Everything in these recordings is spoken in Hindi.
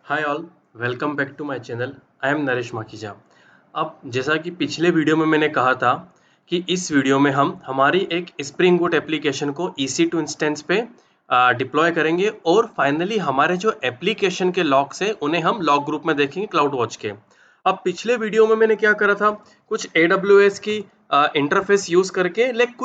Hi all, welcome back to my channel. I am Naresh Makhija. अब जैसा कि पिछले वीडियो में मैंने कहा था कि इस वीडियो में हम हमारी एक स्प्रिंग बूट एप्लीकेशन को EC2 इंस्टेंस पे डिप्लॉय करेंगे और फाइनली हमारे जो एप्लीकेशन के लॉग्स हैं उन्हें हम लॉग ग्रुप में देखेंगे क्लाउड वॉच के। अब पिछले वीडियो में मैंने क्या करा था, कुछ AWS की इंटरफेस यूज करके लाइक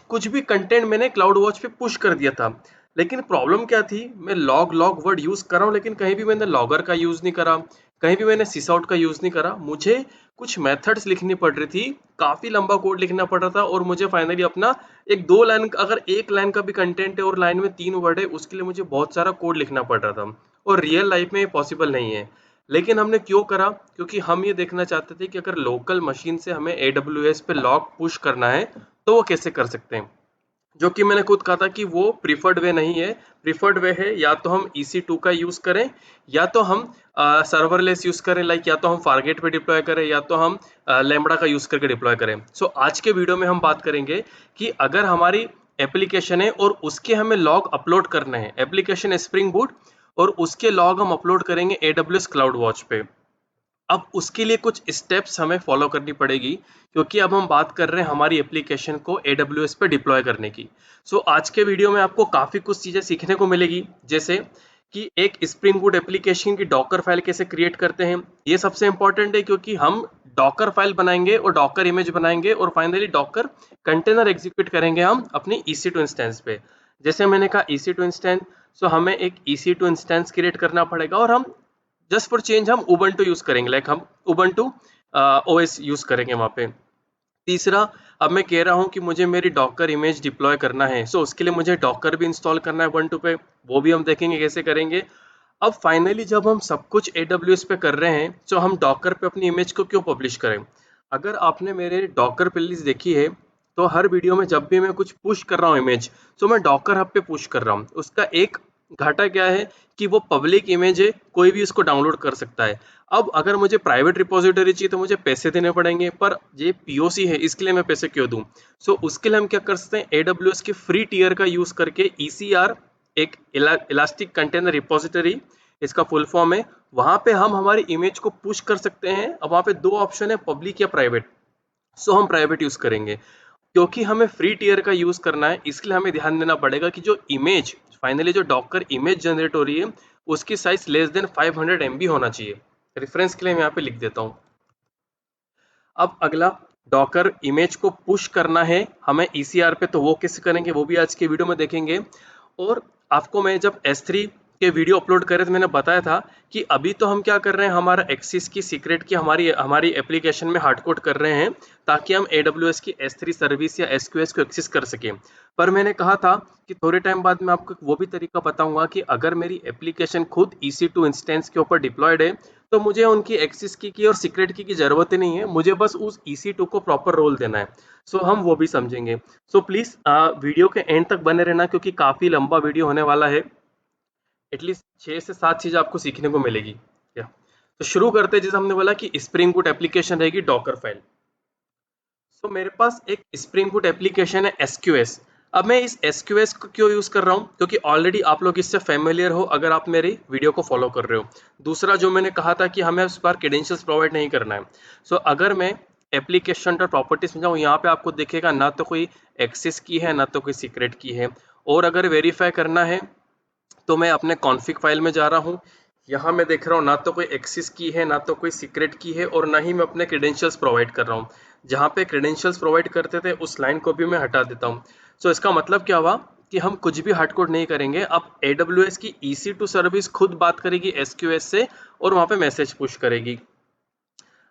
कुछ भी कंटेंट मैंने क्लाउड वॉच पे पुश कर दिया था। लेकिन प्रॉब्लम क्या थी, मैं लॉग लॉग वर्ड यूज कर रहा हूँ लेकिन कहीं भी मैंने लॉगर का यूज नहीं करा, कहीं भी मैंने सिसआउट का यूज नहीं करा। मुझे कुछ मेथड्स लिखनी पड़ रही थी, काफी लंबा कोड लिखना पड़ रहा था और मुझे फाइनली अपना एक दो लाइन, अगर एक लाइन का भी कंटेंट है और लाइन में 3 वर्ड है, उसके लिए मुझे बहुत सारा कोड लिखना पड़ रहा था और रियल लाइफ में ये पॉसिबल नहीं है। लेकिन हमने क्यों करा, क्योंकि हम ये देखना चाहते थे कि अगर लोकल मशीन से हमें AWS पे लॉग पुश करना है तो वो कैसे कर सकते हैं। जो कि मैंने खुद कहा था कि वो प्रीफर्ड वे नहीं है। प्रीफर्ड वे है या तो हम EC2 का यूज करें या तो हम सर्वरलेस यूज करें, लाइक या तो हम फारगेट पे डिप्लॉय करें या तो हम लैम्बडा का यूज करके डिप्लॉय करें। सो आज के वीडियो में हम बात करेंगे कि अगर हमारी एप्लीकेशन है और उसके हमें लॉग अपलोड करने हैं, एप्लीकेशन स्प्रिंग बूट, और उसके लॉग हम अपलोड करेंगे AWS क्लाउड वॉच पे। अब उसके लिए कुछ स्टेप्स हमें फॉलो करनी पड़ेगी, क्योंकि अब हम बात कर रहे हैं हमारी एप्लीकेशन को AWS पे डिप्लॉय करने की। सो आज के वीडियो में आपको काफ़ी कुछ चीज़ें सीखने को मिलेगी, जैसे कि एक स्प्रिंग बूट एप्लीकेशन की डॉकर फाइल कैसे क्रिएट करते हैं। ये सबसे इंपॉर्टेंट है क्योंकि हम डॉकर फाइल बनाएंगे और डॉकर इमेज बनाएंगे और फाइनली डॉकर कंटेनर एग्जीक्यूट करेंगे हम अपनी EC2 इंस्टेंस पे। जैसे मैंने कहा EC2 इंस्टेंस, सो हमें एक EC2 इंस्टेंस क्रिएट करना पड़ेगा और हम जस्ट फॉर चेंज हम उबंटू यूज करेंगे, लाइक हम उबंटू OS यूज करेंगे वहाँ पे। तीसरा, अब मैं कह रहा हूँ कि मुझे मेरी डॉकर इमेज डिप्लॉय करना है, सो उसके लिए मुझे डॉकर भी इंस्टॉल करना है उबंटू पे, वो भी हम देखेंगे कैसे करेंगे। अब फाइनली जब हम सब कुछ AWS पे कर रहे हैं तो हम डॉकर पे अपनी इमेज को क्यों पब्लिश करें। अगर आपने मेरे डॉकर प्लेलिस्ट देखी है तो हर वीडियो में जब भी मैं कुछ पुश कर रहा हूँ इमेज, तो मैं डॉकर हब पे पुश कर रहा हूँ। उसका एक घाटा क्या है कि वो पब्लिक इमेज है, कोई भी उसको डाउनलोड कर सकता है। अब अगर मुझे प्राइवेट रिपोजिटरी चाहिए तो मुझे पैसे देने पड़ेंगे, पर ये POC है इसके लिए मैं पैसे क्यों दूं। सो उसके लिए हम क्या कर सकते हैं, AWS के फ्री टियर का यूज करके ECR, एक इलास्टिक कंटेनर रिपोजिटरी, इसका फुल फॉर्म है, वहां पे हम हमारी इमेज को पुश कर सकते हैं। अब वहां पे दो ऑप्शन है, पब्लिक या प्राइवेट। सो हम प्राइवेट यूज करेंगे, क्योंकि हमें फ्री टियर का यूज करना है। इसलिए हमें ध्यान देना पड़ेगा कि जो इमेज फाइनली जो डॉकर इमेज जनरेट हो रही है उसकी साइज लेस देन 500 MB होना चाहिए। रेफरेंस के लिए मैं यहाँ पे लिख देता हूँ। अब अगला, डॉकर इमेज को पुश करना है हमें ECR पे, तो वो कैसे करेंगे वो भी आज के वीडियो में देखेंगे। और आपको मैं जब S3 के वीडियो अपलोड करे तो मैंने बताया था कि अभी तो हम क्या कर रहे हैं, हमारा एक्सिस की सीक्रेट की हमारी हमारी एप्लीकेशन में हार्ड कोड कर रहे हैं ताकि हम AWS की S3 सर्विस या SQS को एक्सेस कर सकें। पर मैंने कहा था कि थोड़े टाइम बाद मैं आपको वो भी तरीका बताऊंगा कि अगर मेरी एप्लीकेशन खुद EC2 इंस्टेंस के ऊपर डिप्लॉयड है तो मुझे उनकी एक्सेस की और सीक्रेट की जरूरत ही नहीं है, मुझे बस उस EC2 को प्रॉपर रोल देना है। सो हम वो भी समझेंगे। सो प्लीज वीडियो के एंड तक बने रहना, क्योंकि काफी लंबा वीडियो होने वाला है। एटलीस्ट 6 से 7 चीजें आपको सीखने को मिलेगी। या तो शुरू करते हैं। जैसे हमने बोला कि स्प्रिंग बूट एप्लीकेशन रहेगी डॉकर फाइल। सो मेरे पास एक स्प्रिंग बूट एप्लीकेशन है SQS। अब मैं इस SQS को क्यों यूज कर रहा हूँ, क्योंकि ऑलरेडी आप लोग इससे फेमिलियर हो अगर आप मेरी वीडियो को फॉलो कर रहे हो। दूसरा, जो मैंने कहा था कि हमें उस पर क्रेडेंशियल्स प्रोवाइड नहीं करना है। सो अगर मैं एप्लीकेशन और प्रॉपर्टीज में जाऊँ, यहाँ पे आपको दिखेगा ना तो कोई एक्सेस की है ना तो कोई सीक्रेट की है। और अगर वेरीफाई करना है तो मैं अपने कॉन्फ़िग फाइल में जा रहा हूँ। यहाँ मैं देख रहा हूँ ना तो कोई एक्सेस की है ना तो कोई सीक्रेट की है और ना ही मैं अपने क्रेडेंशियल्स प्रोवाइड कर रहा हूँ। जहाँ पे क्रेडेंशियल्स प्रोवाइड करते थे उस लाइन को भी मैं हटा देता हूँ। सो इसका मतलब क्या हुआ कि हम कुछ भी हार्ड कोड नहीं करेंगे। अब AWS की EC2 सर्विस खुद बात करेगी SQS से और वहाँ पे मैसेज पुश करेगी।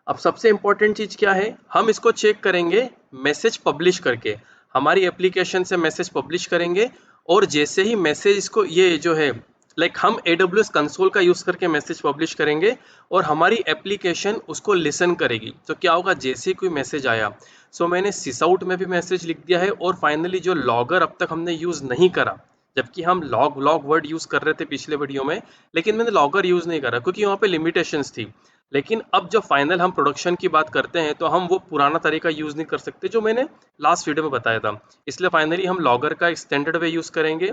अब सबसे इंपॉर्टेंट चीज क्या है, हम इसको चेक करेंगे मैसेज पब्लिश करके। हमारी एप्लीकेशन से मैसेज पब्लिश करेंगे और जैसे ही मैसेज इसको ये जो है, लाइक हम AWS कंसोल का यूज करके मैसेज पब्लिश करेंगे और हमारी एप्लीकेशन उसको लिसन करेगी। तो क्या होगा, जैसे ही कोई मैसेज आया, सो मैंने सिसआउट में भी मैसेज लिख दिया है और फाइनली जो लॉगर अब तक हमने यूज नहीं करा, जबकि हम लॉग लॉग वर्ड यूज कर रहे थे पिछले वीडियो में, लेकिन मैंने लॉगर यूज नहीं करा क्योंकि वहाँ पे लिमिटेशंस थी। लेकिन अब जब फाइनल हम प्रोडक्शन की बात करते हैं तो हम वो पुराना तरीका यूज नहीं कर सकते जो मैंने लास्ट वीडियो में बताया था। इसलिए फाइनली हम लॉगर का एक स्टैंडर्ड वे यूज करेंगे।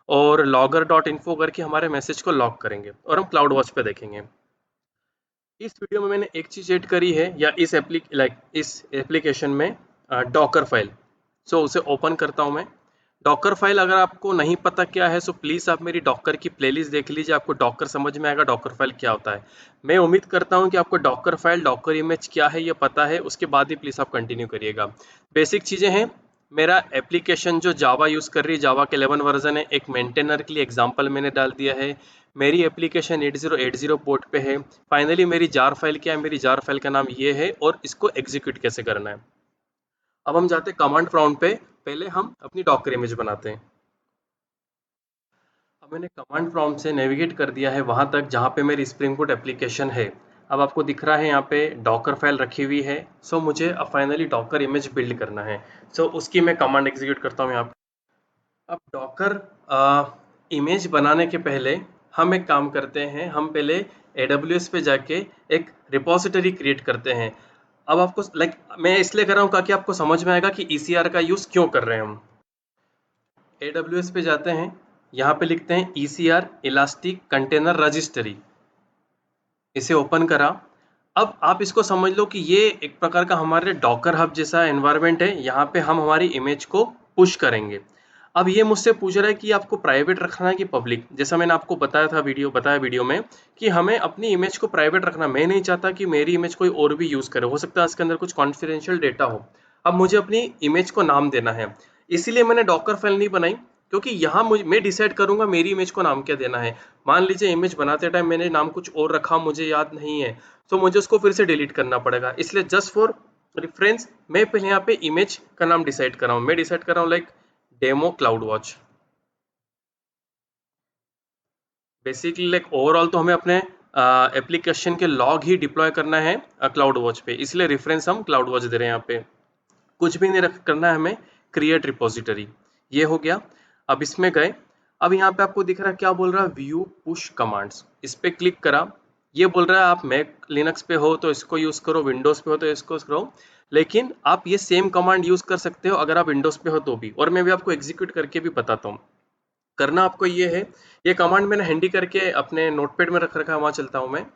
और logger.info करके हमारे मैसेज को लॉग करेंगे और हम क्लाउड वॉच पे देखेंगे। इस वीडियो में मैंने एक चीज़ ऐड करी है या इस एप्लीकेशन में डॉकर फाइल। सो उसे ओपन करता हूँ मैं। डॉकर फाइल अगर आपको नहीं पता क्या है सो प्लीज़ आप मेरी डॉकर की प्लेलिस्ट देख लीजिए, आपको डॉकर समझ में आएगा डॉकर फाइल क्या होता है। मैं उम्मीद करता हूँ कि आपको डॉकर फाइल डॉकर इमेज क्या है ये पता है, उसके बाद ही प्लीज़ आप कंटिन्यू करिएगा। बेसिक चीज़ें हैं, मेरा एप्लीकेशन जो जावा यूज़ कर रही है, जावा के 11 वर्जन है। एक मेंटेनर के लिए एग्जाम्पल मैंने डाल दिया है। मेरी एप्लीकेशन 8080 पोर्ट पे है। फाइनली मेरी जार फाइल क्या है, मेरी जार फाइल का नाम ये है और इसको एग्जीक्यूट कैसे करना है। अब हम जाते हैं कमांड प्रॉम्प्ट पे, पहले हम अपनी डॉकर इमेज बनाते हैं। अब मैंने कमांड प्रॉम्प्ट से नेविगेट कर दिया है वहां तक जहां पे मेरी स्प्रिंग बूट एप्लीकेशन है। अब आपको दिख रहा है यहाँ पे डॉकर फाइल रखी हुई है। सो मुझे अब फाइनली डॉकर इमेज बिल्ड करना है। सो उसकी मैं कमांड एग्जीक्यूट करता हूँ यहाँ पे। अब डॉकर इमेज बनाने के पहले हम एक काम करते हैं, हम पहले AWS पे जाके एक रिपोजिटरी क्रिएट करते हैं। अब आपको मैं इसलिए कर रहा हूँ ताकि आपको समझ में आएगा कि ECR का यूज़ क्यों कर रहे हैं हम। AWS पे जाते हैं, यहाँ पे लिखते हैं ECR इलास्टिक कंटेनर रजिस्ट्री। इसे ओपन करा। अब आप इसको समझ लो कि ये एक प्रकार का हमारे डॉकर हब जैसा एनवायरनमेंट है, यहाँ पे हम हमारी इमेज को पुश करेंगे। अब ये मुझसे पूछ रहा है कि आपको प्राइवेट रखना है कि पब्लिक। जैसा मैंने आपको बताया वीडियो में कि हमें अपनी इमेज को प्राइवेट रखना। मैं नहीं चाहता कि मेरी इमेज कोई और भी यूज़ करे, हो सकता है इसके अंदर कुछ कॉन्फिडेंशियल डेटा हो। अब मुझे अपनी इमेज को नाम देना है, इसीलिए मैंने डॉकर फाइल नहीं बनाई, क्योंकि यहाँ मैं डिसाइड करूंगा मेरी इमेज को नाम क्या देना है। मान लीजिए इमेज बनाते टाइम मैंने नाम कुछ और रखा, मुझे याद नहीं है, तो मुझे उसको फिर से डिलीट करना पड़ेगा। इसलिए जस्ट फॉर रेफरेंस मैं पहले यहाँ पे इमेज का नाम डिसाइड कर रहा हूँ। मैं डिसाइड कर रहा हूँ demo cloud watch. Basically overall तो हमें अपने एप्लीकेशन के लॉग ही डिप्लॉय करना है क्लाउड वॉच पे, इसलिए रेफरेंस हम क्लाउड वॉच दे रहे हैं यहाँ पे। कुछ भी नहीं करना है हमें, क्रिएट रिपोजिटरी। ये हो गया। अब इसमें गए। अब यहाँ पे आपको दिख रहा है क्या बोल रहा है, व्यू पुश कमांड्स। इस पे क्लिक करा। ये बोल रहा है आप मैक लिनक्स पे हो तो इसको यूज करो, विंडोज पे हो तो इसको करो, लेकिन आप ये सेम कमांड यूज कर सकते हो अगर आप विंडोज पे हो तो भी, और मैं भी आपको एग्जीक्यूट करके भी बताता हूँ। करना आपको ये है, ये कमांड मैंने हैंडी करके अपने नोटपैड में रख रखा है, वहां चलता हूँ मैं।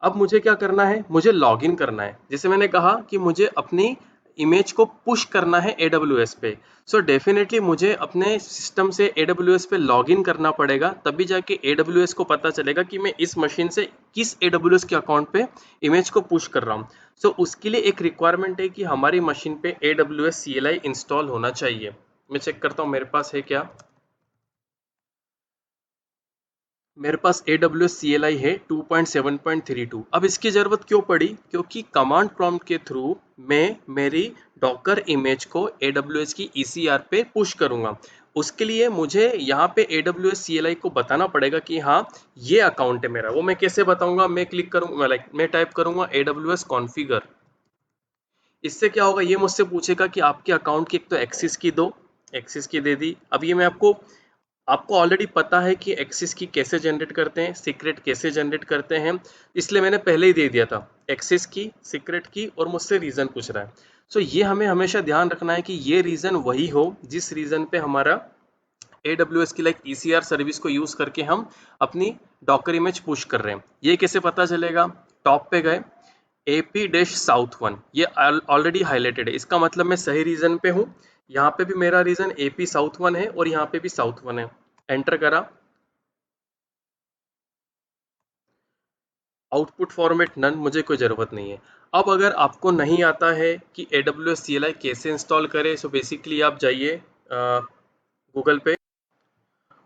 अब मुझे क्या करना है, मुझे लॉगिन करना है। जैसे मैंने कहा कि मुझे अपनी इमेज को पुश करना है AWS पे। सो डेफिनेटली मुझे अपने सिस्टम से AWS पे लॉगिन करना पड़ेगा, तभी जाके AWS को पता चलेगा कि मैं इस मशीन से किस AWS के अकाउंट पे इमेज को पुश कर रहा हूँ। सो उसके लिए एक रिक्वायरमेंट है कि हमारी मशीन पे AWS CLI इंस्टॉल होना चाहिए। मैं चेक करता हूँ मेरे पास है क्या। मेरे पास AWS CLI है 2.7.32। अब इसकी ज़रूरत क्यों पड़ी, क्योंकि कमांड प्रॉम्प्ट के थ्रू मैं मेरी डॉकर इमेज को AWS की ECR पे पुश करूंगा। उसके लिए मुझे यहाँ पे AWS CLI को बताना पड़ेगा कि हाँ ये अकाउंट है मेरा। वो मैं कैसे बताऊंगा, मैं क्लिक करूंगा मैं टाइप करूंगा AWS कॉन्फ़िगर। इससे क्या होगा, ये मुझसे पूछेगा कि आपके अकाउंट की एक तो एक्सेस की दो, एक्सेस की दे दी। अब ये मैं आपको आपको ऑलरेडी पता है कि एक्सेस की कैसे जनरेट करते हैं, सीक्रेट कैसे जनरेट करते हैं, इसलिए मैंने पहले ही दे दिया था एक्सेस की, सीक्रेट की, और मुझसे रीज़न पूछ रहा है। सो ये हमें हमेशा ध्यान रखना है कि ये रीज़न वही हो जिस रीज़न पे हमारा AWS की ECR सर्विस को यूज़ करके हम अपनी डॉकर इमेज पुश कर रहे हैं। ये कैसे पता चलेगा, टॉप पे गए, AP-South1, ये ऑलरेडी हाईलाइटेड है, इसका मतलब मैं सही रीजन पे हूँ। यहाँ पे भी मेरा रीजन AP South1 है और यहाँ पे भी South1 है। एंटर करा। आउटपुट फॉर्मेट नन, मुझे कोई ज़रूरत नहीं है। अब अगर आपको नहीं आता है कि AWS CLI कैसे इंस्टॉल करें, सो बेसिकली आप जाइए गूगल पे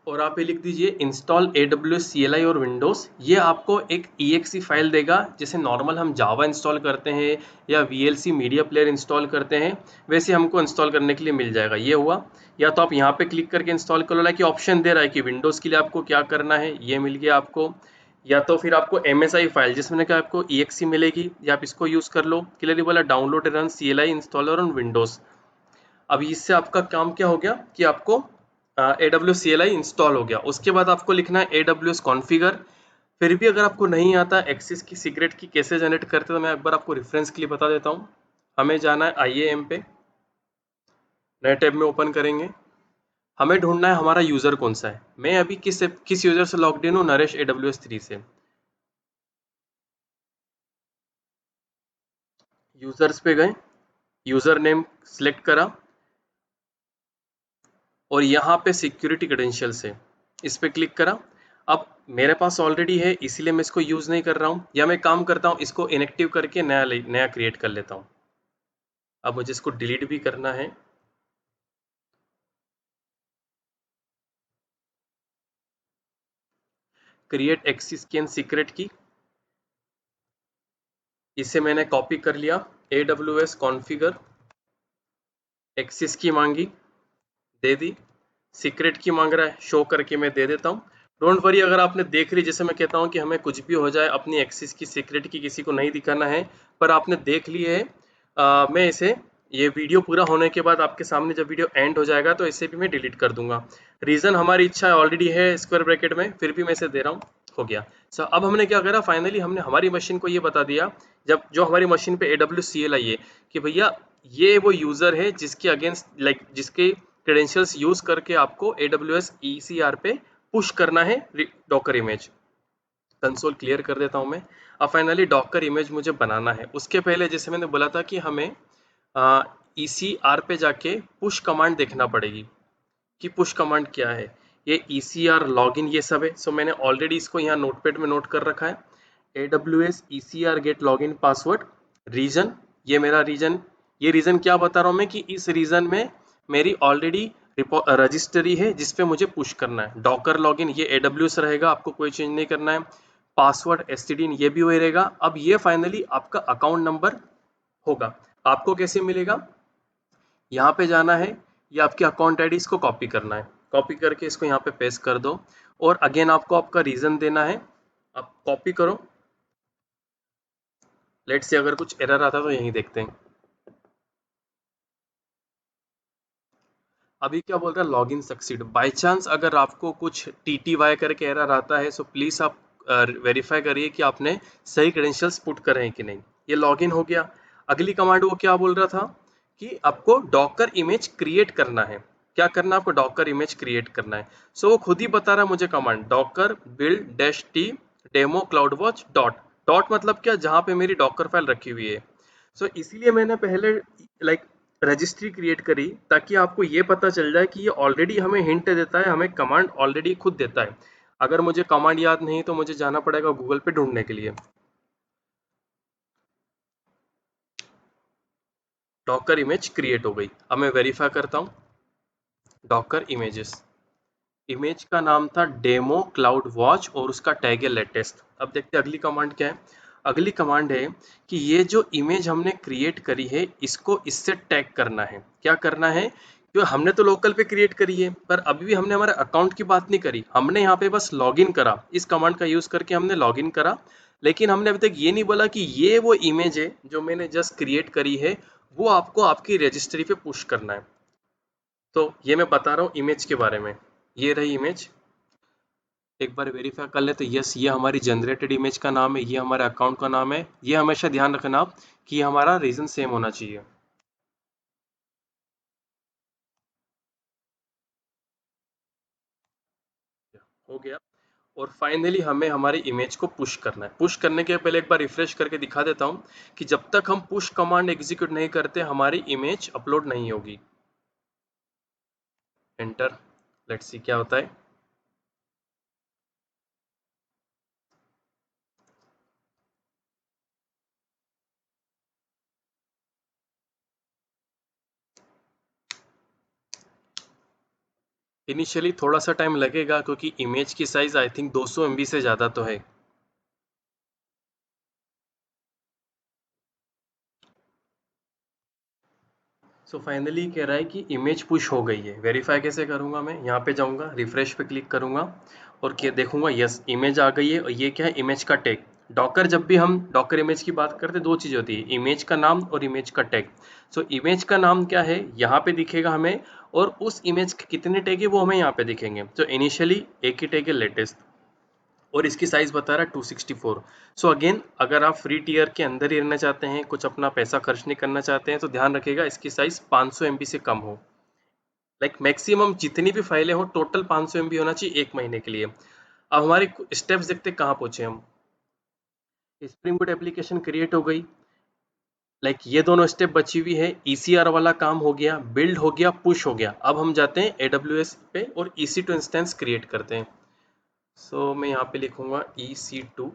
और आप ये लिख दीजिए इंस्टॉल AWS CLI और विंडोज़। ये आपको एक EXE फाइल देगा, जैसे नॉर्मल हम जावा इंस्टॉल करते हैं या VLC मीडिया प्लेयर इंस्टॉल करते हैं, वैसे हमको इंस्टॉल करने के लिए मिल जाएगा। ये हुआ। या तो आप यहाँ पे क्लिक करके इंस्टॉल कर लो, लाइक ऑप्शन दे रहा है कि विंडोज़ के लिए आपको क्या करना है, ये मिल गया आपको। या तो फिर आपको MSI फाइल जिसमें क्या आपको EXE मिलेगी, या आप इसको यूज़ कर लो। क्लियरली बोला download run CLI installer on Windows. अब इससे आपका काम क्या हो गया कि आपको AWS CLI इंस्टॉल हो गया। उसके बाद आपको लिखना है AWS कॉन्फ़िगर। फिर भी अगर आपको नहीं आता एक्सेस की सीक्रेट की कैसे जनरेट करते, तो मैं एक बार आपको रेफरेंस के लिए बता देता हूँ। हमें जाना है IAM पे, नए टैब में ओपन करेंगे। हमें ढूंढना है हमारा यूजर कौन सा है। मैं अभी किस यूजर से लॉग्ड इन हूँ, नरेश AWS 3 से। यूजर्स पे गए, यूजर नेम सिलेक्ट करा और यहाँ पे सिक्योरिटी क्रेडेंशियल्स है, इस पे क्लिक करा। अब मेरे पास ऑलरेडी है इसीलिए मैं इसको यूज नहीं कर रहा हूँ, या मैं काम करता हूँ इसको इनएक्टिव करके नया क्रिएट कर लेता हूँ। अब मुझे इसको डिलीट भी करना है। क्रिएट एक्सेस की एंड सीक्रेट की, इसे मैंने कॉपी कर लिया। AWS कॉन्फ़िगर, एक्सेस की मांगी, दे दी। सीक्रेट की मांग रहा है, शो करके मैं दे देता हूँ। डोंट वरी, अगर आपने देख ली, जैसे मैं कहता हूँ कि हमें कुछ भी हो जाए अपनी एक्सेस की सीक्रेट की किसी को नहीं दिखाना है, पर आपने देख ली है। मैं इसे, ये वीडियो पूरा होने के बाद आपके सामने जब वीडियो एंड हो जाएगा तो इसे भी मैं डिलीट कर दूंगा। रीज़न हमारी इच्छा ऑलरेडी है स्क्वायर ब्रैकेट में, फिर भी मैं इसे दे रहा हूँ। हो गया। सो अब हमने क्या करा, फाइनली हमने हमारी मशीन को ये बता दिया, जब जो हमारी मशीन पे AWS CLI है कि भैया ये वो यूज़र है जिसके अगेंस्ट, लाइक जिसके क्रेडेंशियल्स यूज करके आपको AWS ECR पे पुश करना है डॉकर इमेज। कंसोल क्लियर कर देता हूं मैं। अब फाइनली डॉकर इमेज मुझे बनाना है, उसके पहले जैसे मैंने बोला था कि हमें ECR पे जाके पुश कमांड देखना पड़ेगी कि पुश कमांड क्या है। ये ECR लॉगिन ये सब है। सो मैंने ऑलरेडी इसको यहाँ नोटपैड में नोट कर रखा है। AWS ECR get login password region, ये मेरा रीजन। ये रीजन क्या बता रहा हूँ मैं कि इस रीजन में मेरी ऑलरेडी रजिस्ट्री है जिस पे मुझे पुश करना है। डॉकर लॉगिन ये AWS रहेगा, आपको कोई चेंज नहीं करना है। पासवर्ड STD ये भी वही रहेगा। अब ये फाइनली आपका अकाउंट नंबर होगा। आपको कैसे मिलेगा, यहाँ पे जाना है, ये आपकी अकाउंट आईडी, इसको कॉपी करना है। कॉपी करके इसको यहाँ पे पेस्ट कर दो और अगेन आपको आपका रीजन देना है। आप कॉपी करो। लेट्स से अगर कुछ एरर आता तो यहीं देखते हैं। अभी क्या बोल रहा है, लॉगिन सक्सीड। बाय चांस अगर आपको कुछ TTY करके एरर आता है, सो प्लीज आप वेरीफाई करिए कि आपने सही क्रेडेंशियल्स पुट करे हैं कि नहीं। ये लॉगिन हो गया। अगली कमांड वो क्या बोल रहा था कि आपको डॉकर इमेज क्रिएट करना है। क्या करना है आपको, डॉकर इमेज क्रिएट करना है। सो वो खुद ही बता रहा है मुझे command, Docker build dash T demo cloud watch dot. Dot मतलब क्या, जहाँ पे मेरी डॉकर फाइल रखी हुई है। सो इसीलिए मैंने पहले लाइक रजिस्ट्री क्रिएट करी, ताकि आपको ये पता चल जाए कि ये ऑलरेडी हमें हिंट देता है, हमें कमांड ऑलरेडी खुद देता है। अगर मुझे कमांड याद नहीं तो मुझे जाना पड़ेगा गूगल पे ढूंढने के लिए। डॉकर इमेज क्रिएट हो गई। अब मैं वेरीफाई करता हूँ। डॉकर इमेजेस, इमेज का नाम था डेमो क्लाउड वॉच और उसका टैग है लेटेस्ट। अब देखते हैं अगली कमांड क्या है। अगली कमांड है कि ये जो इमेज हमने क्रिएट करी है इसको इससे टैग करना है। क्या करना है, क्यों हमने तो लोकल पे क्रिएट करी है, पर अभी भी हमने हमारे अकाउंट की बात नहीं करी। हमने यहाँ पे बस लॉगिन करा, इस कमांड का यूज करके हमने लॉगिन करा, लेकिन हमने अभी तक ये नहीं बोला कि ये वो इमेज है जो मैंने जस्ट क्रिएट करी है, वो आपको आपकी रजिस्ट्री पे पुश करना है। तो ये मैं बता रहा हूँ इमेज के बारे में। ये रही इमेज, एक बार वेरीफाई कर ले तो यस, ये हमारी जनरेटेड इमेज का नाम है, ये हमारे अकाउंट का नाम है। ये हमेशा ध्यान रखना आप कि ये हमारा रीजन सेम होना चाहिए। हो गया। और फाइनली हमें हमारी इमेज को पुश करना है। पुश करने के पहले एक बार रिफ्रेश करके दिखा देता हूँ कि जब तक हम पुश कमांड एग्जीक्यूट नहीं करते हमारी इमेज अपलोड नहीं होगी। एंटर, लेट्स सी क्या होता है। इनिशियली थोड़ा सा टाइम लगेगा क्योंकि इमेज की साइज आई थिंक 200 MB से ज़्यादा तो है। सो फाइनली कह रहा है कि इमेज पुश हो गई है। वेरीफाई कैसे करूँगा, मैं यहाँ पे जाऊँगा, रिफ्रेश पे क्लिक करूँगा और क्या देखूँगा, यस इमेज आ गई है। और ये क्या है, इमेज का टैग। डॉकर, जब भी हम डॉकर इमेज की बात करते हैं दो चीज़ होती है, इमेज का नाम और इमेज का टैग। सो इमेज का नाम क्या है यहाँ पे दिखेगा हमें, और उस इमेज के कितने टैग है वो हमें यहाँ पे दिखेंगे। तो इनिशियली एक ही टैग है लेटेस्ट, और इसकी साइज बता रहा है 264। सो अगेन अगर आप फ्री टीयर के अंदर ही रहना चाहते हैं, कुछ अपना पैसा खर्च नहीं करना चाहते हैं, तो ध्यान रखिएगा इसकी साइज 500 MB से कम हो। लाइक मैक्सिमम जितनी भी फाइलें हो टोटल 500 MB होना चाहिए 1 महीने के लिए। अब हमारे स्टेप्स देखते कहाँ पहुंचे हम। स्प्रिंग बूट एप्लीकेशन क्रिएट हो गई, लाइक ये दोनों स्टेप बची हुई है। ECR वाला काम हो गया, बिल्ड हो गया, पुश हो गया। अब हम जाते हैं AWS पे और EC2 इंस्टेंस क्रिएट करते हैं। सो मैं यहाँ पे लिखूंगा EC2।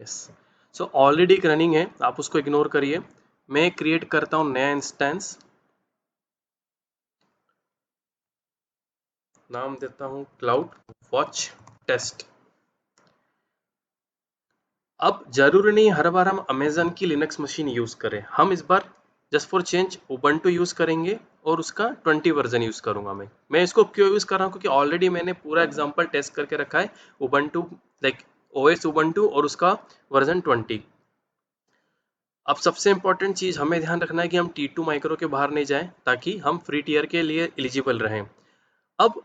यस, सो ऑलरेडी एक रनिंग है, आप उसको इग्नोर करिए। मैं क्रिएट करता हूँ नया इंस्टेंस, नाम देता हूँ क्लाउड वॉच टेस्ट। अब जरूरी नहीं हर बार हम अमेजन की लिनक्स मशीन यूज करें, हम इस बार just for change Ubuntu use करेंगे और उसका 20 वर्जन यूज करूंगा। मैं इसको क्यों यूज कर रहा हूँ, क्योंकि ऑलरेडी मैंने पूरा एग्जांपल टेस्ट करके रखा है उबंटू, लाइक OS उबंटू और उसका वर्जन 20। अब सबसे इंपॉर्टेंट चीज हमें ध्यान रखना है कि हम T2 माइक्रो के बाहर नहीं जाएं, ताकि हम फ्री टियर के लिए एलिजिबल रहें। अब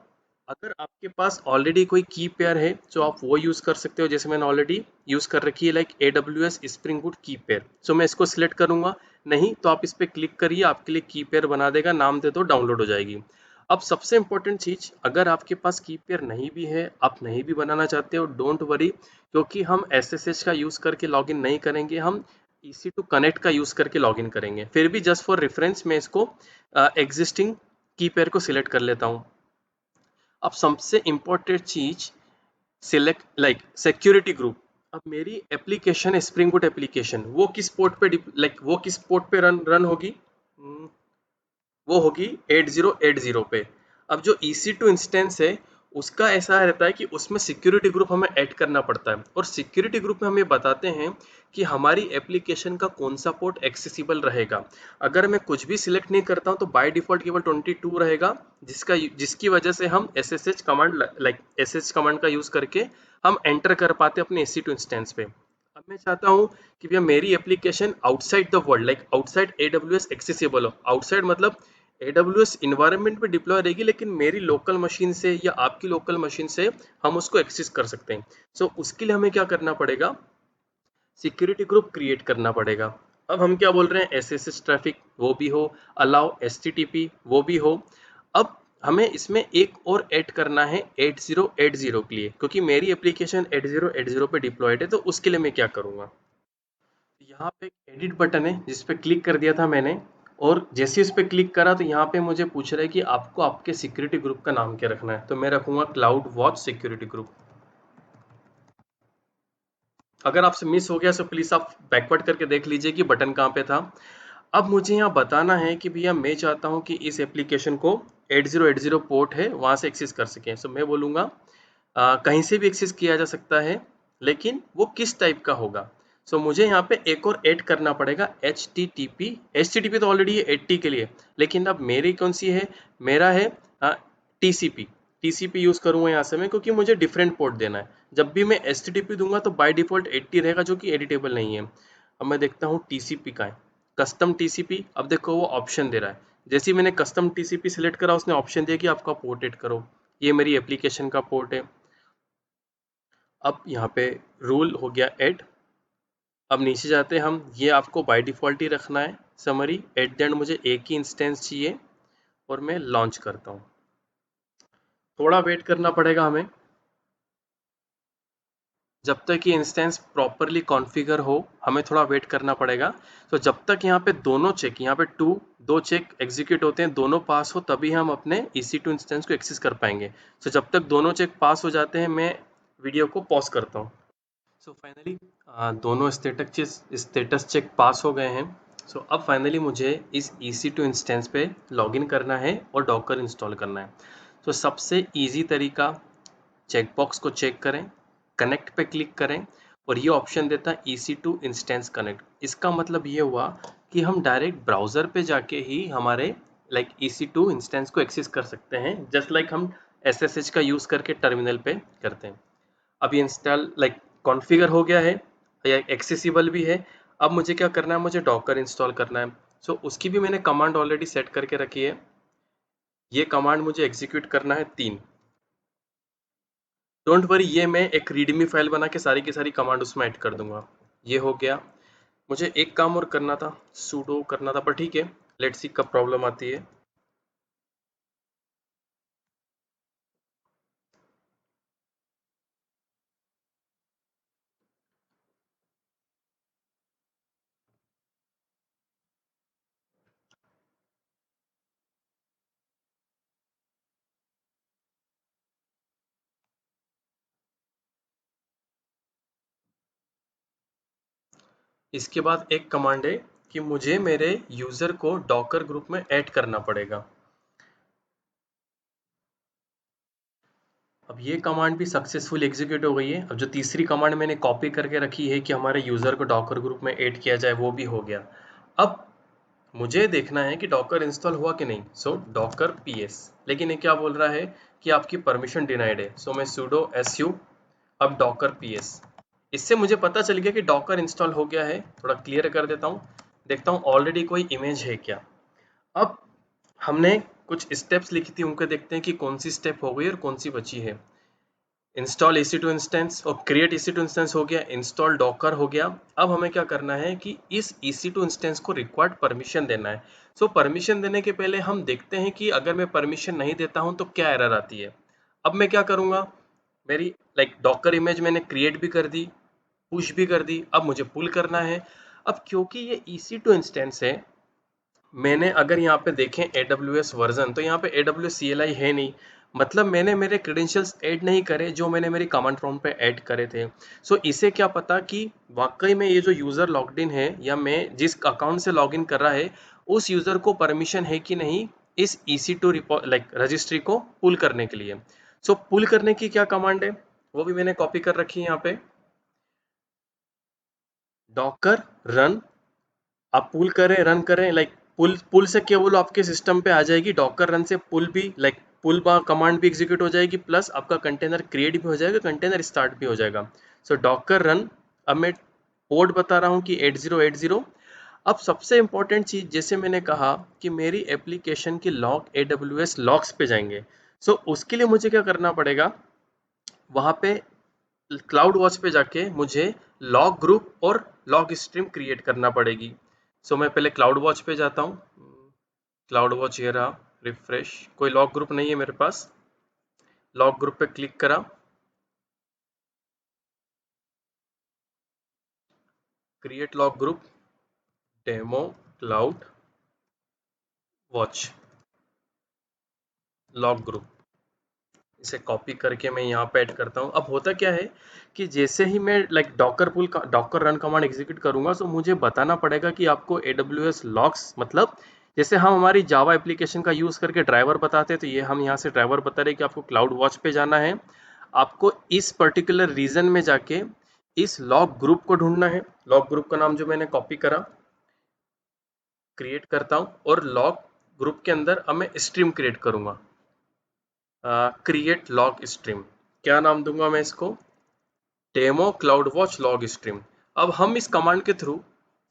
अगर आपके पास ऑलरेडी कोई की पेयर है तो आप वो यूज कर सकते हो, जैसे मैंने ऑलरेडी यूज कर रखी है, लाइक AWS स्प्रिंग बूट की पेयर। सो मैं इसको सिलेक्ट करूंगा, नहीं तो आप इस पर क्लिक करिए, आपके लिए की पेयर बना देगा, नाम दे दो, डाउनलोड हो जाएगी। अब सबसे इंपॉर्टेंट चीज, अगर आपके पास की पेयर नहीं भी है, आप नहीं भी बनाना चाहते हो, डोंट वरी, क्योंकि हम SSH का यूज करके लॉगिन नहीं करेंगे, हम EC2 कनेक्ट का यूज करके लॉगिन करेंगे। फिर भी जस्ट फॉर रेफरेंस मैं इसको एग्जिस्टिंग की पेयर को सिलेक्ट कर लेता हूँ। अब सबसे इम्पोर्टेंट चीज, सिलेक्ट लाइक सिक्योरिटी ग्रुप। अब मेरी एप्लीकेशन है स्प्रिंग बूट एप्लीकेशन, वो किस पोर्ट पे वो किस पोर्ट पे रन होगी। वो होगी 8080 पे। अब जो EC2 इंस्टेंस है उसका ऐसा रहता है कि उसमें सिक्योरिटी ग्रुप हमें ऐड करना पड़ता है, और सिक्योरिटी ग्रुप में हम ये बताते हैं कि हमारी एप्लीकेशन का कौन सा पोर्ट एक्सेसिबल रहेगा। अगर मैं कुछ भी सिलेक्ट नहीं करता हूँ तो बाय डिफॉल्ट केवल 22 रहेगा, जिसकी वजह से हम SSH command, like SSH command का यूज करके हम एंटर कर पाते हैं अपने EC2 इंस्टेंस पे। अब मैं चाहता हूँ कि भैया मेरी application outside the world, like outside AWS accessible हो। आउटसाइड मतलब AWS इन्वायरमेंट पे डिप्लॉय रहेगी, लेकिन मेरी लोकल मशीन से या आपकी लोकल मशीन से हम उसको एक्सेस कर सकते हैं। सो उसके लिए हमें क्या करना पड़ेगा, सिक्योरिटी ग्रुप क्रिएट करना पड़ेगा। अब हम क्या बोल रहे हैं, SSH ट्रैफिक वो भी हो, अलाउ HTTP वो भी हो। अब हमें इसमें एक और ऐड करना है 8080 के लिए, क्योंकि मेरी एप्लीकेशन 8080 पे डिप्लॉयड है। तो उसके लिए मैं क्या करूँगा, यहाँ पे एक एडिट बटन है जिस पे क्लिक कर दिया था मैंने, और जैसे इस पे क्लिक करा तो यहाँ पे मुझे पूछ रहा है कि आपको आपके सिक्योरिटी ग्रुप का नाम क्या रखना है। तो मैं रखूंगा क्लाउड वॉच सिक्योरिटी ग्रुप। अगर आपसे मिस हो गया तो प्लीज आप बैकवर्ड करके देख लीजिए कि बटन कहाँ पे था। अब मुझे यहाँ बताना है कि भैया मैं चाहता हूँ कि इस एप्लीकेशन को 8080 पोर्ट है वहां से एक्सेस कर सकें। सो मैं बोलूँगा कहीं से भी एक्सेस किया जा सकता है, लेकिन वो किस टाइप का होगा। सो मुझे यहाँ पे एक और ऐड करना पड़ेगा HTTP तो ऑलरेडी है 80 के लिए, लेकिन अब मेरी कौन सी है, मेरा है TCP यूज़ करूँगा यहाँ से मैं, क्योंकि मुझे डिफरेंट पोर्ट देना है। जब भी मैं HTTP दूंगा तो बाय डिफॉल्ट 80 रहेगा, जो कि एडिटेबल नहीं है। अब मैं देखता हूँ TCP का है, कस्टम TCP। अब देखो वो ऑप्शन दे रहा है, जैसे ही मैंने कस्टम TCP सिलेक्ट करा उसने ऑप्शन दिया कि आपका पोर्ट ऐड करो। ये मेरी एप्लीकेशन का पोर्ट है। अब यहाँ पे रूल हो गया ऐड। अब नीचे जाते हैं हम, ये आपको बाय डिफ़ॉल्ट ही रखना है समरी। एट द एंड मुझे एक ही इंस्टेंस चाहिए और मैं लॉन्च करता हूँ। थोड़ा वेट करना पड़ेगा हमें जब तक ये इंस्टेंस प्रॉपरली कॉन्फ़िगर हो, हमें थोड़ा वेट करना पड़ेगा। तो जब तक यहाँ पे दोनों चेक, यहाँ पे दो चेक एग्जीक्यूट होते हैं, दोनों पास हो, तभी हम अपने EC2 इंस्टेंस को एक्सेस कर पाएंगे। तो जब तक दोनों चेक पास हो जाते हैं मैं वीडियो को पॉज करता हूँ। सो फाइनली दोनों स्टेटस चेक पास हो गए हैं। सो अब फाइनली मुझे इस EC2 इंस्टेंस पे लॉगिन करना है और डॉकर इंस्टॉल करना है। तो सबसे इजी तरीका, चेकबॉक्स को चेक करें, कनेक्ट पे क्लिक करें, और ये ऑप्शन देता है EC2 इंस्टेंस कनेक्ट। इसका मतलब ये हुआ कि हम डायरेक्ट ब्राउज़र पे जाके ही हमारे लाइक EC2 इंस्टेंस को एक्सेस कर सकते हैं, जस्ट लाइक हम SSH का यूज़ करके टर्मिनल पे करते हैं। अब ये इंस्टॉल लाइक कॉन्फ़िगर हो गया है या एक्सेसिबल भी है। अब मुझे क्या करना है, मुझे डॉकर इंस्टॉल करना है। सो उसकी भी मैंने कमांड ऑलरेडी सेट करके रखी है। ये कमांड मुझे एग्जीक्यूट करना है 3। डोंट वरी, ये मैं एक रीडमी फाइल बना के सारी की सारी कमांड उसमें ऐड कर दूंगा। ये हो गया। मुझे एक काम और करना था, sudo करना था, पर ठीक है, लेट्स सी कब प्रॉब्लम आती है। इसके बाद एक कमांड है कि मुझे मेरे यूजर को डॉकर ग्रुप में ऐड करना पड़ेगा। अब ये कमांड भी सक्सेसफुल एग्जीक्यूट हो गई है। अब जो तीसरी कमांड मैंने कॉपी करके रखी है कि हमारे यूजर को डॉकर ग्रुप में ऐड किया जाए, वो भी हो गया। अब मुझे देखना है कि डॉकर इंस्टॉल हुआ कि नहीं। सो डॉकर पीएस, लेकिन ये क्या बोल रहा है कि आपकी परमिशन डिनाइड है। सो मैं sudo su अब डॉकर पीएस। इससे मुझे पता चल गया कि डॉकर इंस्टॉल हो गया है। थोड़ा क्लियर कर देता हूँ, देखता हूँ ऑलरेडी कोई इमेज है क्या। अब हमने कुछ स्टेप्स लिखी थी, उनको देखते हैं कि कौन सी स्टेप हो गई और कौन सी बची है। इंस्टॉल EC2 इंस्टेंस और क्रिएट EC2 इंस्टेंस हो गया, इंस्टॉल डॉकर हो गया। अब हमें क्या करना है कि इस EC2 इंस्टेंस को रिक्वायर्ड परमिशन देना है। सो परमिशन देने के पहले हम देखते हैं कि अगर मैं परमिशन नहीं देता हूं तो क्या एरर आती है। अब मैं क्या करूंगा, मेरी डॉकर इमेज मैंने क्रिएट भी कर दी, पुश भी कर दी, अब मुझे पुल करना है। अब क्योंकि ये EC2 इंस्टेंस है, मैंने अगर यहाँ पे देखें AWS वर्जन, तो यहाँ पे AWS CLI है नहीं, मतलब मैंने मेरे क्रेडेंशियल्स ऐड नहीं करे जो मैंने मेरी कमांड प्रॉम्प्ट पे ऐड करे थे। सो इसे क्या पता कि वाकई में ये जो यूज़र लॉग्ड इन है या मैं जिस अकाउंट से लॉगिन कर रहा है उस यूज़र को परमिशन है कि नहीं इस EC2 रजिस्ट्री को पुल करने के लिए। सो पुल करने की क्या कमांड है वो भी मैंने कॉपी कर रखी है यहाँ पे, डॉकर रन। आप पुल करें रन करें, पुल पुल से केवल आपके सिस्टम पे आ जाएगी, डॉकर रन से पुल भी पुल बा कमांड भी एग्जीक्यूट हो जाएगी, प्लस आपका कंटेनर क्रिएट भी हो जाएगा, कंटेनर स्टार्ट भी हो जाएगा। सो डॉकर रन। अब मैं पोर्ट बता रहा हूँ कि 8080। अब सबसे इंपॉर्टेंट चीज, जैसे मैंने कहा कि मेरी एप्लीकेशन की लॉग AWS लॉग्स पे जाएंगे। सो उसके लिए मुझे क्या करना पड़ेगा, वहां पे क्लाउड वॉच पे जाके मुझे लॉग ग्रुप और लॉग स्ट्रीम क्रिएट करना पड़ेगी। सो मैं पहले क्लाउड वॉच पे जाता हूँ, क्लाउड वॉच ये रहा, रिफ्रेश, कोई लॉग ग्रुप नहीं है मेरे पास। लॉग ग्रुप पे क्लिक करा, create log group, demo cloud watch log group, इसे कॉपी करके मैं यहाँ पे ऐड करता हूँ। अब होता क्या है कि जैसे ही मैं डॉकर रन कमांड एग्जीक्यूट करूंगा, तो मुझे बताना पड़ेगा कि आपको AWS लॉग्स, मतलब जैसे हम हमारी जावा एप्लीकेशन का यूज़ करके ड्राइवर बताते हैं, तो ये हम यहाँ से ड्राइवर बता रहे हैं कि आपको क्लाउड वॉच पे जाना है, आपको इस पर्टिकुलर रीजन में जाके इस लॉग ग्रुप को ढूंढना है। लॉग ग्रुप का नाम जो मैंने कॉपी करा, क्रिएट करता हूँ, और लॉग ग्रुप के अंदर अब मैं स्ट्रीम क्रिएट करूंगा, क्रिएट लॉग स्ट्रीम। क्या नाम दूंगा मैं इसको, demo cloud watch log stream. अब हम इस कमांड के थ्रू,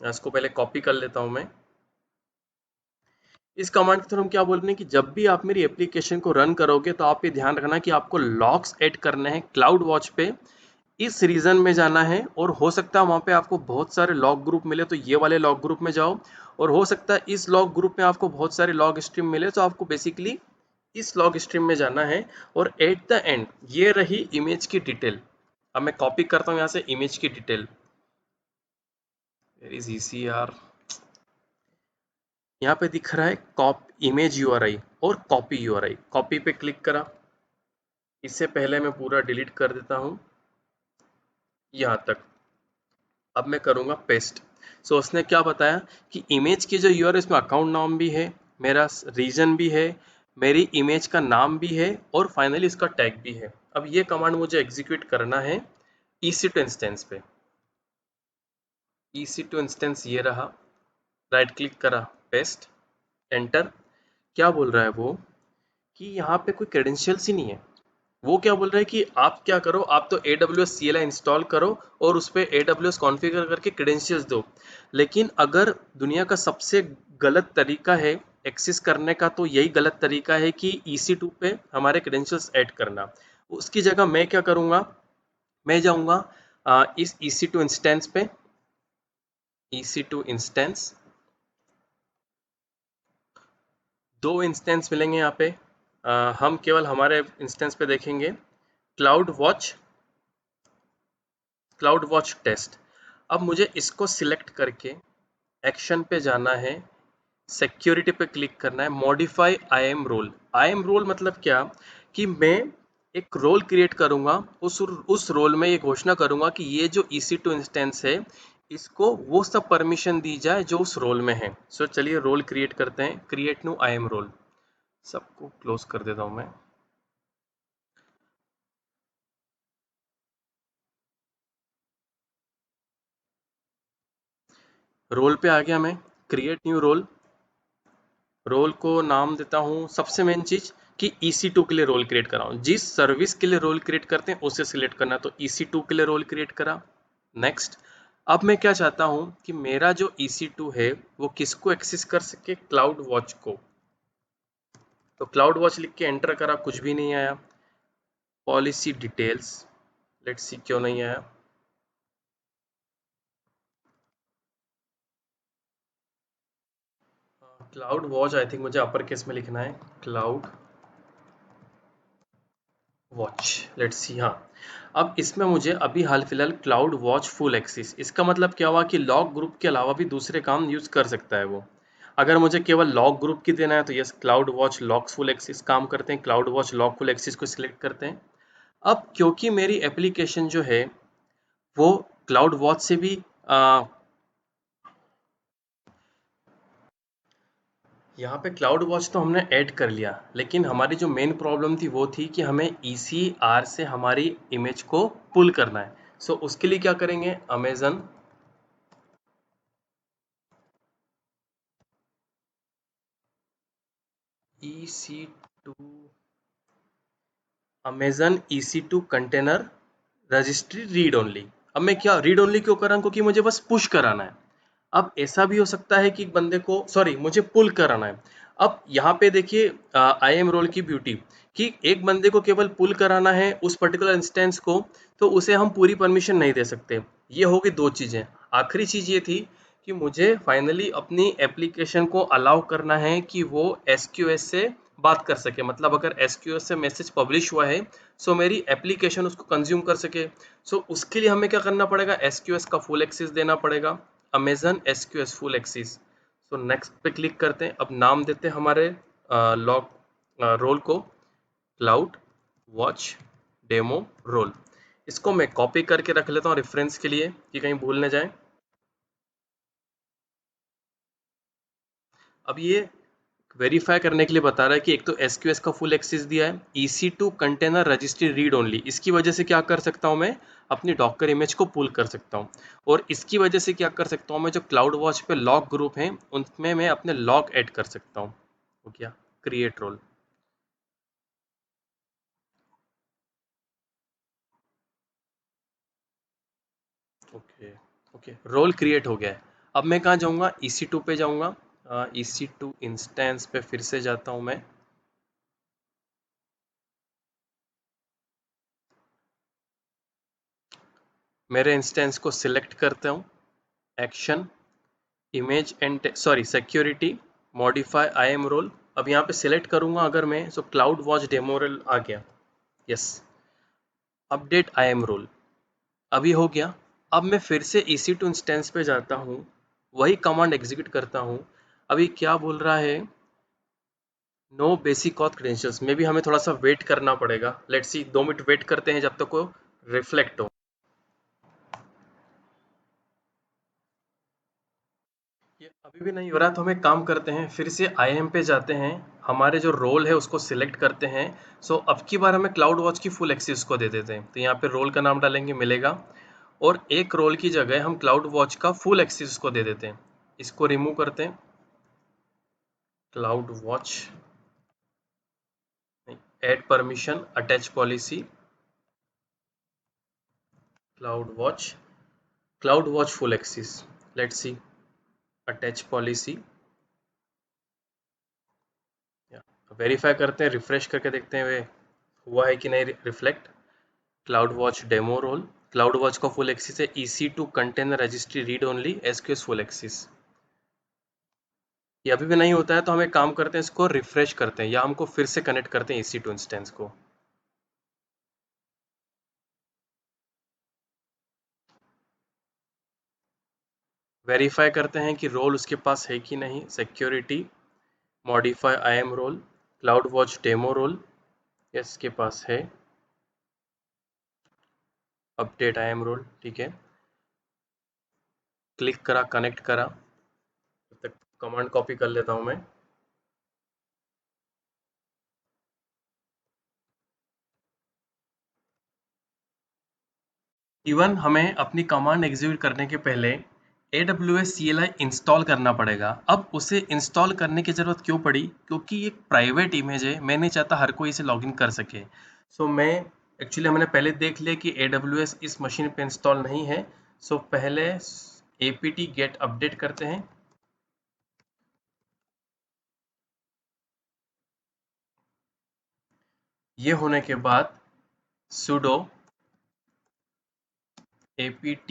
इसको पहले कॉपी कर लेता हूं मैं, इस कमांड के थ्रू हम क्या बोल रहे हैं कि जब भी आप मेरी एप्लीकेशन को रन करोगे तो आप ये ध्यान रखना कि आपको लॉग्स ऐड करने हैं क्लाउड वॉच पे, इस रीजन में जाना है, और हो सकता है वहाँ पे आपको बहुत सारे लॉग ग्रुप मिले तो ये वाले लॉग ग्रुप में जाओ, और हो सकता है इस लॉग ग्रुप में आपको बहुत सारे लॉग स्ट्रीम मिले तो आपको बेसिकली इस लॉग स्ट्रीम में जाना है। और एट द एंड ये रही इमेज की डिटेल। अब मैं कॉपी करता हूँ यहाँ से इमेज की डिटेल, वेयर इज ECR, यहाँ पे दिख रहा है कॉप इमेज URI और कॉपी URI। कॉपी पे क्लिक करा, इससे पहले मैं पूरा डिलीट कर देता हूँ यहाँ तक। अब मैं करूँगा पेस्ट। सो उसने क्या बताया कि इमेज की जो URI इसमें अकाउंट नाम भी है, मेरा रीजन भी है, मेरी इमेज का नाम भी है, और फाइनली इसका टैग भी है। अब ये कमांड मुझे एग्जीक्यूट करना है EC2 इंस्टेंस पे। EC2 इंस्टेंस ये रहा, राइट क्लिक करा, पेस्ट, एंटर। क्या बोल रहा है वो कि यहाँ पे कोई क्रेडेंशियल्स ही नहीं है। वो क्या बोल रहा है कि आप क्या करो, आप तो AWS CLI इंस्टॉल करो और उस पर AWS कॉन्फ़िगर करके क्रेडेंशियल्स दो। लेकिन अगर दुनिया का सबसे गलत तरीका है एक्सेस करने का, तो यही गलत तरीका है कि EC2 पे हमारे क्रेडेंशियल्स ऐड करना। उसकी जगह मैं क्या करूँगा, मैं जाऊँगा इस EC2 इंस्टेंस पे, EC2 इंस्टेंस, दो इंस्टेंस मिलेंगे यहाँ पे। हम केवल हमारे इंस्टेंस पे देखेंगे क्लाउड वॉच टेस्ट। अब मुझे इसको सिलेक्ट करके एक्शन पे जाना है, सिक्योरिटी पे क्लिक करना है, modify IAM role. IAM role मतलब क्या कि मैं एक रोल क्रिएट करूंगा, उस रोल में ये घोषणा करूंगा कि ये जो EC2 इंस्टेंस है इसको वो सब परमिशन दी जाए जो उस रोल में है। सो चलिए रोल क्रिएट करते हैं, क्रिएट न्यू IAM रोल। सबको क्लोज कर देता हूं मैं। रोल पे आ गया मैं, क्रिएट न्यू रोल। रोल को नाम देता हूँ, सबसे मेन चीज कि EC2 के लिए रोल क्रिएट कर रहा हूँ। जिस सर्विस के लिए रोल क्रिएट करते हैं उसे सिलेक्ट करना, तो EC2 के लिए रोल क्रिएट करा। नेक्स्ट, अब मैं क्या चाहता हूँ कि मेरा जो EC2 है वो किसको एक्सेस कर सके, क्लाउड वॉच को। तो क्लाउड वॉच लिख के एंटर करा, कुछ भी नहीं आया। पॉलिसी डिटेल्स, लेट्स सी क्यों नहीं आया। क्लाउड वॉच आई थिंक मुझे अपर केस में लिखना है, क्लाउड वॉच, लेट्स सी। हाँ, अब इसमें मुझे अभी हाल फिलहाल क्लाउड वॉच फुल एक्सेस, इसका मतलब क्या हुआ कि लॉग ग्रुप के अलावा भी दूसरे काम यूज कर सकता है वो। अगर मुझे केवल लॉग ग्रुप की देना है तो yes, cloud watch log full access काम करते हैं, cloud watch log full access को सिलेक्ट करते हैं। अब क्योंकि मेरी एप्लीकेशन जो है वो क्लाउड वॉच से भी यहाँ पे क्लाउड वॉच तो हमने ऐड कर लिया, लेकिन हमारी जो मेन प्रॉब्लम थी वो थी कि हमें ECR से हमारी इमेज को पुल करना है। सो उसके लिए क्या करेंगे, Amazon EC2, Amazon EC2 container registry read only. अब मैं क्या रीड ओनली क्यों कर रहा हूँ, क्योंकि मुझे बस पुश कराना है। अब ऐसा भी हो सकता है कि बंदे को, सॉरी, मुझे पुल कराना है। अब यहाँ पे देखिए IAM रोल की ब्यूटी, कि एक बंदे को केवल पुल कराना है उस पर्टिकुलर इंस्टेंस को, तो उसे हम पूरी परमिशन नहीं दे सकते। ये हो गई दो चीज़ें। आखिरी चीज़ ये थी कि मुझे फाइनली अपनी एप्लीकेशन को अलाउ करना है कि वो SQS से बात कर सके। मतलब अगर SQS से मैसेज पब्लिश हुआ है सो मेरी एप्लीकेशन उसको कंज्यूम कर सके। सो उसके लिए हमें क्या करना पड़ेगा, SQS का फुल एक्सेस देना पड़ेगा, Amazon SQS full access. So next पे क्लिक करते हैं। अब नाम देते हैं हमारे लॉग रोल को क्लाउड वॉच डेमो रोल। इसको मैं कॉपी करके रख लेता हूँ रेफरेंस के लिए कि कहीं भूल न जाए। अब ये वेरीफाई करने के लिए बता रहा है कि एक तो SQS का फुल एक्सेस दिया है, EC2 container registry read only, इसकी वजह से क्या कर सकता हूँ मैं, अपनी डॉकर इमेज को पुल कर सकता हूँ। और इसकी वजह से क्या कर सकता हूँ मैं, जो क्लाउड वॉच पे लॉग ग्रुप हैं उनमें मैं अपने लॉग ऐड कर सकता हूँ। हो गया, create role. Okay, okay, role create हो गया है। अब मैं कहाँ जाऊँगा, EC2 पे जाऊँगा। EC2 इंस्टेंस पे फिर से जाता हूँ मैं। मेरे इंस्टेंस को सिलेक्ट करता हूँ, action, image and sorry security, modify IAM role. अब यहाँ पे सिलेक्ट करूँगा अगर मैं, so cloud watch demo role आ गया। यस, अपडेट IAM रोल अभी हो गया। अब मैं फिर से EC2 इंस्टेंस पे जाता हूँ, वही कमांड एग्जीक्यूट करता हूँ। अभी क्या बोल रहा है, नो बेसिक ऑथ क्रेडेंशियल्स में भी हमें थोड़ा सा वेट करना पड़ेगा। लेट्स सी, 2 मिनट वेट करते हैं जब तक वो रिफ्लेक्ट हो। ये अभी भी नहीं हो रहा तो हम एक काम करते हैं, फिर से IAM पे जाते हैं, हमारे जो रोल है उसको सिलेक्ट करते हैं। सो अब की बार हमें क्लाउड वॉच की फुल एक्सेस को दे देते हैं, तो यहाँ पे रोल का नाम डालेंगे, मिलेगा। और एक रोल की जगह हम क्लाउड वॉच का फुल एक्सेस को दे देते हैं। इसको रिमूव करते हैं, cloud watch, add permission, attach policy, cloud watch full access, let's see, attach policy. Verify करते हैं, रिफ्रेश करके देखते हैं वे हुआ है कि नहीं reflect. Cloud watch demo role, cloud watch का फुल एक्सिस है EC2 container registry read only SQS full access. ये अभी भी नहीं होता है तो हम एक काम करते हैं, इसको रिफ्रेश करते हैं या हमको फिर से कनेक्ट करते हैं EC2 इंस्टेंस को। वेरीफाई करते हैं कि रोल उसके पास है कि नहीं। Security, modify IAM role, cloud watch demo role, yes के पास है। अपडेट IAM रोल, ठीक है। क्लिक करा, कनेक्ट करा, तब तक कमांड कॉपी कर लेता हूं मैं। इवन हमें अपनी कमांड एग्जीक्यूट करने के पहले AWS CLI इंस्टॉल करना पड़ेगा। अब उसे इंस्टॉल करने की ज़रूरत क्यों पड़ी? क्योंकि ये एक प्राइवेट इमेज है, मैं नहीं चाहता हर कोई इसे लॉगिन कर सके। सो मैं एक्चुअली हमने पहले देख लिया कि AWS इस मशीन पे इंस्टॉल नहीं है। सो पहले apt get अपडेट करते हैं। ये होने के बाद sudo apt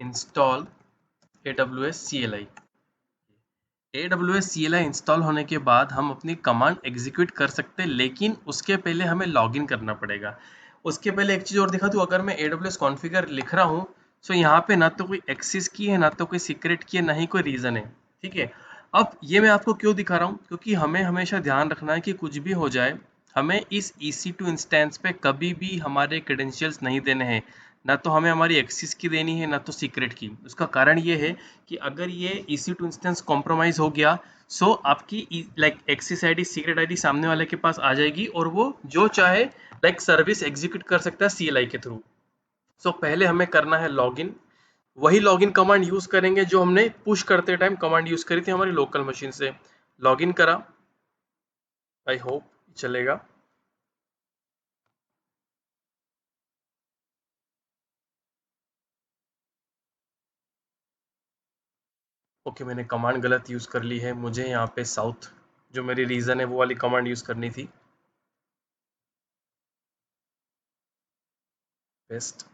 install AWS CLI। AWS CLI install होने के बाद हम अपनी कमांड एग्जीक्यूट कर सकते हैं, लेकिन उसके पहले हमें लॉगिन करना पड़ेगा। उसके पहले एक चीज़ और दिखा दूँ, अगर मैं AWS कॉन्फ़िगर लिख रहा हूँ तो यहाँ पे ना तो कोई एक्सेस की है, ना तो कोई सीक्रेट की है, ना ही कोई रीज़न है, ठीक है। अब ये मैं आपको क्यों दिखा रहा हूँ, क्योंकि हमें हमेशा ध्यान रखना है कि कुछ भी हो जाए हमें इस EC2 इंस्टेंस पे कभी भी हमारे क्रेडेंशियल्स नहीं देने हैं। ना तो हमें हमारी एक्सेस की देनी है, ना तो सीक्रेट की। उसका कारण ये है कि अगर ये EC2 इंस्टेंस कॉम्प्रोमाइज हो गया, सो आपकी like access ID, secret ID सामने वाले के पास आ जाएगी और वो जो चाहे लाइक सर्विस एग्जीक्यूट कर सकता है CLI के थ्रू। सो पहले हमें करना है लॉगिन। वही लॉगिन कमांड यूज करेंगे जो हमने पुश करते टाइम कमांड यूज करी थी हमारी लोकल मशीन से। लॉगिन करा, आई होप चलेगा। ओके, मैंने कमांड गलत यूज कर ली है, मुझे यहाँ पे साउथ जो मेरी रीजन है वो वाली कमांड यूज करनी थी। बेस्ट।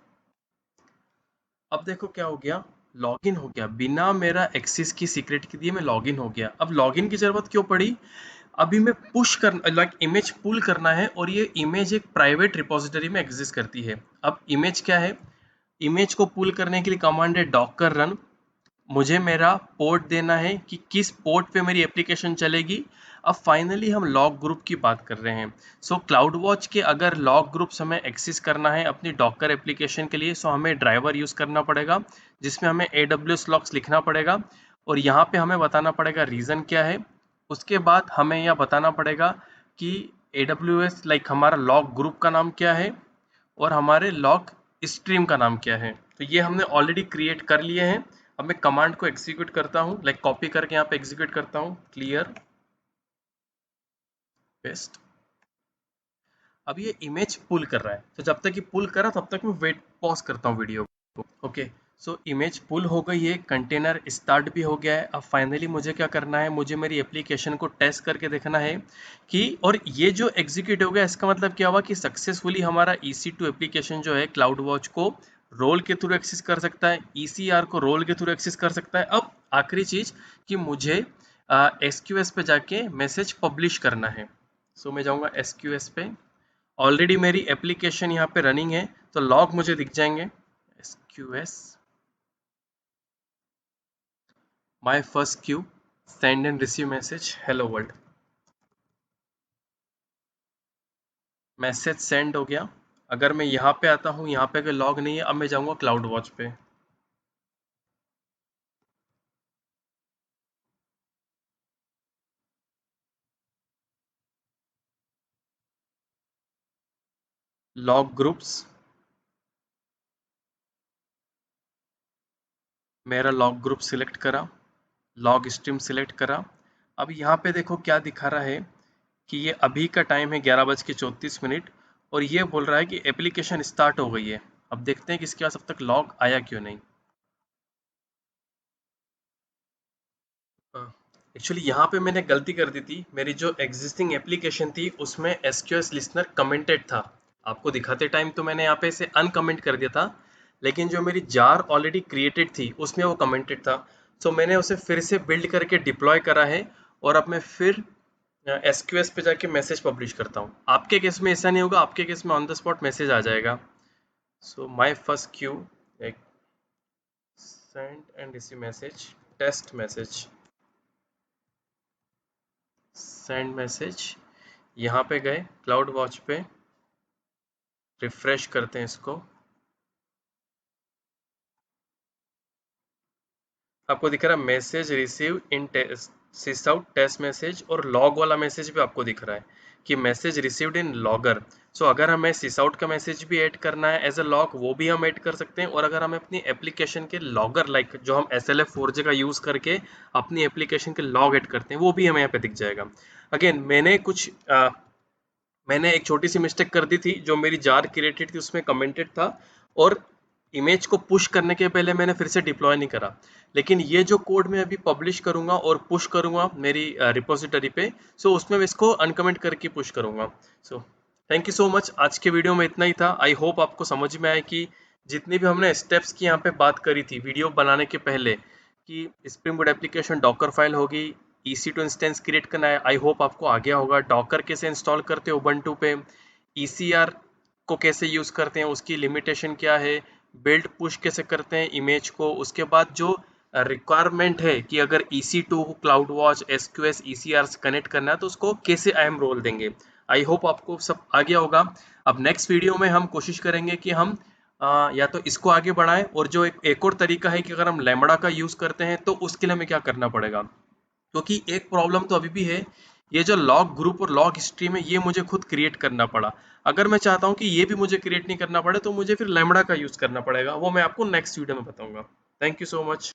अब देखो क्या हो गया, लॉगिन हो गया बिना मेरा एक्सेस की सीक्रेट के दिए, मैं लॉगिन हो गया। अब लॉगिन की जरूरत क्यों पड़ी? अभी मैं पुश कर लाइक इमेज पुल करना है और ये इमेज एक प्राइवेट रिपोजिटरी में एग्जिस्ट करती है। अब इमेज क्या है? इमेज को पुल करने के लिए कमांड है डॉकर रन। मुझे मेरा पोर्ट देना है कि किस पोर्ट पे मेरी एप्लीकेशन चलेगी। अब फाइनली हम लॉग ग्रुप की बात कर रहे हैं। सो क्लाउड वॉच के अगर लॉग ग्रुप्स हमें एक्सेस करना है अपनी डॉकर एप्लीकेशन के लिए, सो हमें ड्राइवर यूज़ करना पड़ेगा जिसमें हमें AWS लॉग्स लिखना पड़ेगा और यहाँ पे हमें बताना पड़ेगा रीज़न क्या है। उसके बाद हमें यह बताना पड़ेगा कि AWS लाइक हमारा लॉग ग्रुप का नाम क्या है और हमारे लॉग स्ट्रीम का नाम क्या है। तो ये हमने ऑलरेडी क्रिएट कर लिए हैं। अब मैं कमांड को एग्जीक्यूट करता हूँ, लाइक कॉपी करके यहाँ पे एग्जीक्यूट करता हूँ, क्लियर पेस्ट। अब ये इमेज पुल कर रहा है, तो जब तक ये पुल करा तब तक मैं वेट पॉज करता हूँ वीडियो को। ओके, सो इमेज पुल हो गई है, कंटेनर स्टार्ट भी हो गया है। अब फाइनली मुझे क्या करना है, मुझे मेरी एप्लीकेशन को टेस्ट करके देखना है कि, और ये जो एग्जीक्यूट हो गया इसका मतलब क्या हुआ कि सक्सेसफुली हमारा EC2 एप्लीकेशन जो है क्लाउड वॉच को रोल के थ्रू एक्सेस कर सकता है, ECR को रोल के थ्रू एक्सेस कर सकता है। अब आखिरी चीज कि मुझे SQS पे जाके मैसेज पब्लिश करना है। सो मैं जाऊँगा SQS पे। ऑलरेडी मेरी एप्लीकेशन यहाँ पे रनिंग है तो लॉग मुझे दिख जाएंगे। SQS my first Q, send and receive message, hello world. Message send हो गया। अगर मैं यहाँ पे आता हूँ, यहाँ पे अगर लॉग नहीं है, अब मैं जाऊँगा क्लाउड वॉच पे। लॉग ग्रुप्स, मेरा लॉग ग्रुप सिलेक्ट करा, लॉग स्ट्रीम सिलेक्ट करा। अब यहाँ पे देखो क्या दिखा रहा है कि ये अभी का टाइम है 11:34 और ये बोल रहा है कि एप्लीकेशन स्टार्ट हो गई है। अब देखते हैं कि इसके पास अब तक लॉग आया क्यों नहीं। एक्चुअली यहाँ पे मैंने गलती कर दी थी, मेरी जो एग्जिस्टिंग एप्लीकेशन थी उसमें SQS लिस्नर कमेंटेड था। आपको दिखाते टाइम तो मैंने यहाँ पे इसे अनकमेंट कर दिया था, लेकिन जो मेरी जार ऑलरेडी क्रिएटेड थी उसमें वो कमेंटेड था। सो मैंने उसे फिर से बिल्ड करके डिप्लॉय करा है और अब मैं फिर SQS पे जाके मैसेज पब्लिश करता हूँ। आपके केस में ऐसा नहीं होगा, आपके केस में ऑन द स्पॉट मैसेज आ जाएगा। सो माई फर्स्ट क्यू, एक send and receive message, test message, send message. यहाँ पे गए क्लाउड वॉच पे, रिफ्रेश करते हैं इसको। आपको दिख रहा है message receive in sysout test message, और लॉग वाला मैसेज भी आपको दिख रहा है कि message received in logger. So अगर हमें सिसआउट का मैसेज भी ऐड करना है एज अ लॉग, वो भी हम ऐड कर सकते हैं। और अगर हमें अपनी एप्लीकेशन के लॉगर, लाइक जो हम SLF4J का यूज़ करके अपनी एप्लीकेशन के लॉग ऐड करते हैं, वो भी हमें यहाँ पे दिख जाएगा। अगेन मैंने एक छोटी सी मिस्टेक कर दी थी। जो मेरी जार क्रिएटेड थी उसमें कमेंटेड था, और इमेज को पुश करने के पहले मैंने फिर से डिप्लॉय नहीं करा। लेकिन ये जो कोड मैं अभी पब्लिश करूंगा और पुश करूंगा मेरी रिपोजिटरी पे, सो उसमें मैं इसको अनकमेंट करके पुश करूंगा। So thank you so much. आज के वीडियो में इतना ही था। आई होप आपको समझ में आए कि जितनी भी हमने स्टेप्स की यहाँ पे बात करी थी वीडियो बनाने के पहले, कि spring boot application Docker file होगी, EC2 इंस्टेंस क्रिएट करना है, आई होप आपको आ गया होगा। डॉकर कैसे इंस्टॉल करते हो उबंटू पे, ECR को कैसे यूज़ करते हैं, उसकी लिमिटेशन क्या है, बिल्ड पुश कैसे करते हैं इमेज को, उसके बाद जो रिक्वायरमेंट है कि अगर EC2 cloud watch SQS ECR से कनेक्ट करना है तो उसको कैसे IAM रोल देंगे। आई होप आपको सब आ गया होगा। अब नेक्स्ट वीडियो में हम कोशिश करेंगे कि हम या तो इसको आगे बढ़ाएं, और जो एक और तरीका है कि अगर हम लैम्बडा का यूज़ करते हैं तो उसके लिए हमें क्या करना पड़ेगा। क्योंकि एक प्रॉब्लम तो अभी भी है, ये जो लॉग ग्रुप और लॉग स्ट्रीम है ये मुझे खुद क्रिएट करना पड़ा। अगर मैं चाहता हूँ कि ये भी मुझे क्रिएट नहीं करना पड़े तो मुझे फिर लैम्बडा का यूज़ करना पड़ेगा। वो मैं आपको नेक्स्ट वीडियो में बताऊंगा। Thank you so much.